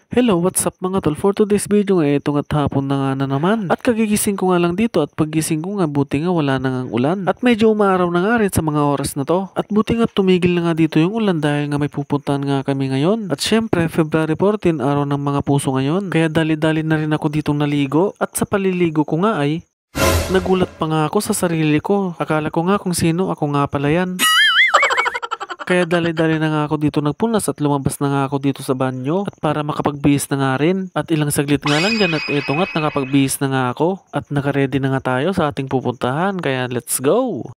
Hello, what's up mga tol? For today's video nga, itong at hapon na nga na naman. At kagigising ko nga lang dito at paggising ko nga, buti nga wala na ngang ulan. At medyo umaaraw na nga rin sa mga oras na to. At buti nga tumigil na nga dito yung ulan dahil nga may pupuntahan nga kami ngayon. At syempre, February 14, araw ng mga puso ngayon. Kaya dali-dali na rin ako ditong naligo. At sa paliligo ko nga ay, nagulat pa nga ako sa sarili ko. Akala ko nga kung sino, ako nga pala yan. Kaya dali-dali na nga ako dito nagpunas at lumabas na nga ako dito sa banyo at para makapagbihis na nga rin. At ilang saglit nga lang dyan at eto nga't nakapagbihis na nga ako at nakaready na nga tayo sa ating pupuntahan kaya let's go!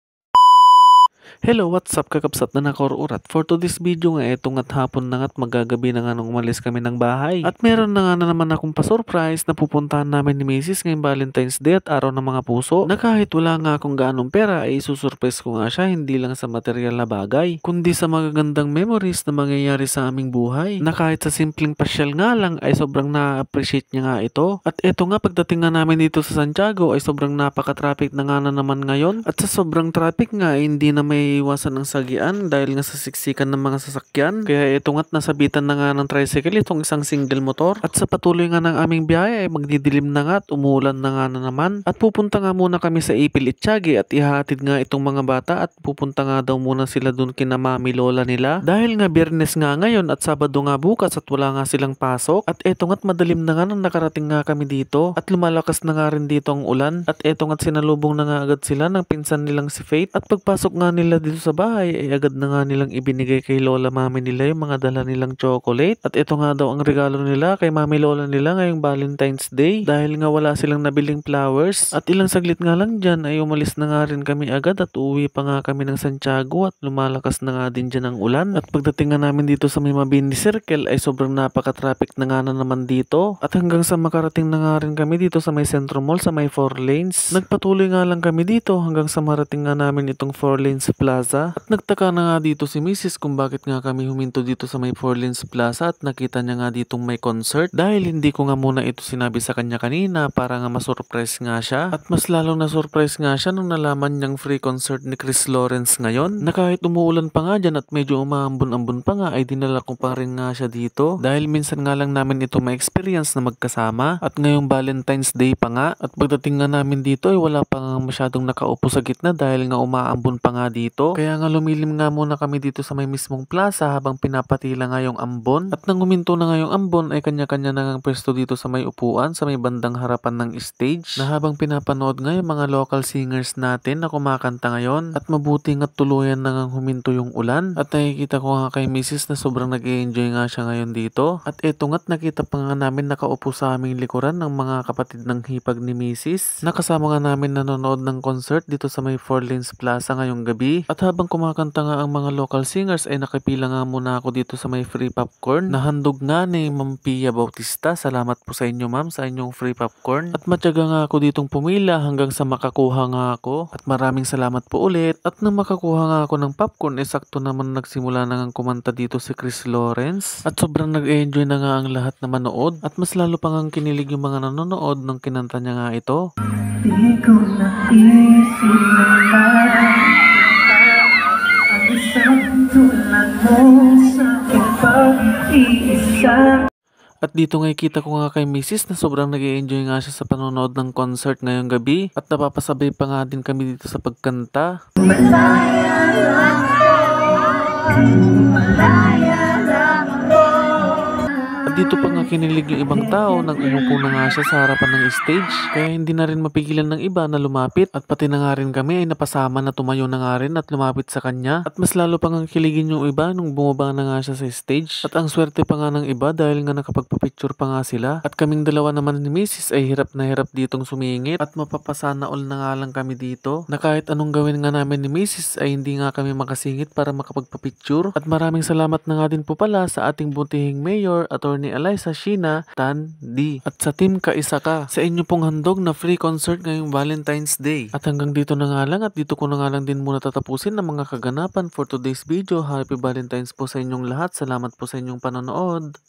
Hello, what's up kakapsat na nakaurat. For today's video nga, etong at hapon na nga't magagabi na nga nung umalis kami ng bahay. At meron na nga na naman akong pa-surprise na pupuntahan namin ni Mrs. ngayong Valentine's Day at araw ng mga puso. Na kahit wala nga akong gaanong pera ay isusurprise ko nga siya hindi lang sa material na bagay, kundi sa magagandang memories na mangyayari sa aming buhay. Na kahit sa simpleng pasyal nga lang ay sobrang na-appreciate niya nga ito. At eto nga pagdating nga namin dito sa Santiago ay sobrang napaka-traffic na nga na naman ngayon. At sa sobrang traffic nga ay hindi na may iwasan ng sagian dahil nga sa siksikan ng mga sasakyan. Kaya ito nga't nasabitan na nga ng tricycle itong isang single motor. At sa patuloy nga ng aming biyahe ay magdidilim na nga at umuulan na nga na naman. At pupunta nga muna kami sa Ipil Itsyagi at ihahatid nga itong mga bata at pupunta nga daw muna sila dun kina mami lola nila. Dahil nga Biyernes nga ngayon at Sabado nga bukas at wala nga silang pasok. At eto nga't madalim na nga nang nakarating nga kami dito at lumalakas na nga rin dito ang ulan. At eto nga't sinalubong na nga agad sila ng pinsan nilang si Faith. At pagpasok nga nila dito sa bahay ay agad na nga nilang ibinigay kay lola mami nila yung mga dala nilang chocolate. At ito nga daw ang regalo nila kay mami lola nila ngayong Valentine's Day dahil nga wala silang nabiling flowers. At ilang saglit nga lang dyan ay umalis na nga rin kami agad at uwi pa nga kami ng Santiago at lumalakas na nga din dyan ang ulan. At pagdating nga namin dito sa may Mabini Circle ay sobrang napaka-traffic na nga na naman dito. At hanggang sa makarating na nga rin kami dito sa may Centro Mall sa may 4 lanes. Nagpatuloy nga lang kami dito hanggang sa marating nga namin itong 4 lanes plaza. At nagtaka na nga dito si Mrs. kung bakit nga kami huminto dito sa may 4 lanes plaza at nakita niya nga ditong may concert dahil hindi ko nga muna ito sinabi sa kanya kanina para nga masurprise nga siya. At mas lalong na-surprise nga siya nung nalaman niyang free concert ni Chris Lawrence ngayon na kahit umuulan pa nga dyan at medyo umaambon-ambon pa nga ay dinala ko pa rin nga siya dito dahil minsan nga lang namin ito ma-experience na magkasama at ngayong Valentine's Day pa nga. At pagdating nga namin dito ay wala pa nga masyadong nakaupo sa gitna dahil nga umaambon pa nga dito. Kaya nga lumilim nga muna kami dito sa may mismong plaza habang pinapatila nga yung ambon. At nang huminto na nga yung ambon ay kanya-kanya na nga pwesto dito sa may upuan sa may bandang harapan ng stage na habang pinapanood nga yung mga local singers natin na kumakanta ngayon. At mabuti nga tuluyan na nga huminto yung ulan. At nakikita ko nga kay Mrs. na sobrang nag-i-enjoy nga siya ngayon dito. At eto nga't nakita pa nga namin nakaupo sa aming likuran ng mga kapatid ng hipag ni Mrs. Nakasama nga namin nanonood ng concert dito sa may 4 Lanes Plaza ngayong gabi. At habang kumakanta nga ang mga local singers ay nakipila nga muna ako dito sa may free popcorn na handog nga ni Ma'am Pia Bautista. Salamat po sa inyo ma'am sa inyong free popcorn. At matyaga nga ako ditong pumila hanggang sa makakuha nga ako. At maraming salamat po ulit. At nang makakuha nga ako ng popcorn ay sakto naman nagsimula na nga kumanta dito si Chris Lawrence. At sobrang nag-enjoy na nga ang lahat na manood. At mas lalo pa nga kinilig yung mga nanonood nung kinanta niya nga ito. Di ko naisip na at dito nga kita ko nga kay Mrs. na sobrang nag-i-enjoy nga siya sa panonood ng concert ngayong gabi at napapasabay pa nga din kami dito sa pagkanta. At dito pa nga kinilig yung ibang tao nang umupo na nga siya sa harapan ng stage kaya hindi na rin mapigilan ng iba na lumapit at pati na nga rin kami ay napasama na tumayo na nga rin at lumapit sa kanya at mas lalo pa nga kiligin yung iba nung bumaba na nga siya sa stage at ang swerte pa nga ng iba dahil nga nakapagpapicture pa nga sila at kaming dalawa naman ni Mrs. ay hirap na hirap ditong sumingit at mapapasana all na nga lang kami dito na kahit anong gawin nga namin ni Mrs. ay hindi nga kami makasingit para makapagpapicture at maraming salamat na nga din po pala sa ating buntihing mayor at ni Eliza Sheena Tan D. At sa team Kaisa Ka sa inyo pong handog na free concert ngayong Valentine's Day. At hanggang dito na nga lang at dito ko na nga lang din muna tatapusin ang mga kaganapan for today's video. Happy Valentine's po sa inyong lahat. Salamat po sa inyong panonood.